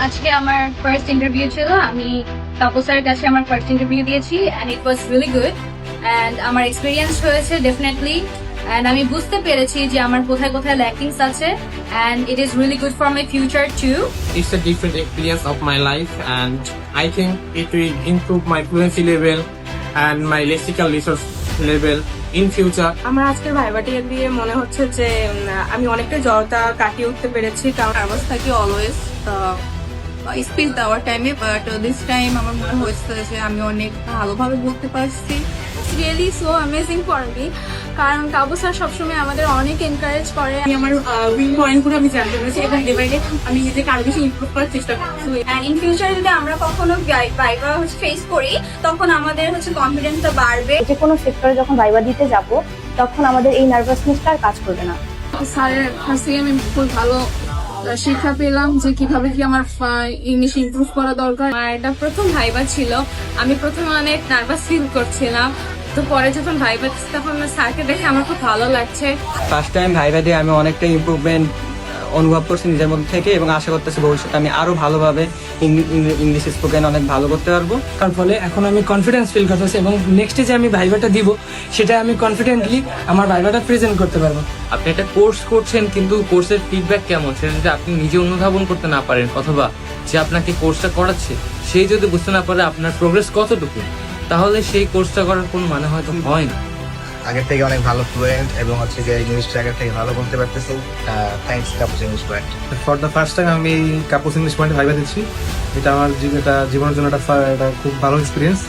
আজকে আমার first interview ছিল। আমি কাপু স্যারের কাছে আমার ফার্স্ট ইন্টারভিউ দিয়েছি and it was really good অ্যান্ড আমার এক্সপিরিয়েন্স হয়েছে ডেফিনেটলি অ্যান্ড আমি বুঝতে পেরেছি যে আমার কোথায় কোথায় ল্যাকিংস আছে and it is really good for my future too. It's a different experience of my life, and I think it will improve my fluency level and my lexical resource level in future. আমার আজকের ভাইবাটি দিয়ে মনে হচ্ছে যে আমি অনেকটা জড়তা কাটিয়ে উঠতে পেরেছি, কারণ নার্ভাস থাকি অলওয়েজ স্পিচ দেওয়ার টাইমে, বাট দিস টাইম আমার মনে হয়েছে যে আমি অনেক ভালোভাবে বলতে পারছি। Really so amazing for me, কারণ কাবু স্যার সবসময় আমাদের অনেক এনকারেজ করে। আমি আমার উইক পয়েন্টগুলো আমি জানতে পেরেছি এবং ডে বাই ডে আমি নিজেকে আরো বেশি ইমপ্রুভ করার চেষ্টা করছি। অ্যান্ড ইন ফিউচারে যদি আমরা কখনো ভাইবা ফেস করি, তখন আমাদের কনফিডেন্সটা বাড়বে। যে কোনো সেক্টরে যখন ভাইবা দিতে যাব, তখন আমাদের এই নার্ভাসনেসটা আর কাজ করবে না। স্যারের কাছ থেকে আমি খুব ভালো শিক্ষা পেলাম যে কিভাবে কি আমার ইংলিশ ইমপ্রুভ করা দরকার। আর এটা প্রথম ভাইবা ছিল, আমি প্রথমে অনেক নার্ভাস ফিল করছিলাম, তো পরে যখন ভাইবা দিচ্ছি তখন স্যারকে দেখে আমার খুব ভালো লাগছে। ফার্স্ট টাইম ভাইবা দিয়ে আমি অনেকটা ইমপ্রুভমেন্ট অনুভব করছি নিজের মধ্যে থেকে, এবং আশা করতেছি ভবিষ্যতে আমি আরো ভালোভাবে ইংলিশ স্পোকেন অনেক ভালো করতে পারবো। তার ফলে এখন আমি কনফিডেন্স ফিল করতেছি এবং নেক্সটে যে আমি ভাইভাটা দিব সেটা আমি কনফিডেন্টলি আমার ভাইভাটা প্রেজেন্ট করতে পারবো। আপনি একটা কোর্স করছেন, কিন্তু কোর্সের ফিডব্যাক কেমন সেটা যদি আপনি নিজে অনুধাবন করতে না পারেন, অথবা যে আপনাকে কোর্সটা করাচ্ছে সেই যদি বুঝতে না পারে আপনার প্রোগ্রেস কতটুকু, তাহলে সেই কোর্সটা করার কোনো মানে হয়তো হয় না। আগের থেকে অনেক ভালো ফ্লুয়েন্ট এবং হচ্ছে যে ইংলিশটা আগের থেকে ভালো বলতে পারতেছি। থ্যাঙ্কস কাপুস English point. For the first time আমি কাপুস ইংলিশ পয়েন্টে ভাইবা দিচ্ছি। এটা আমার জীবনের জন্য একটা খুব ভালো এক্সপিরিয়েন্স।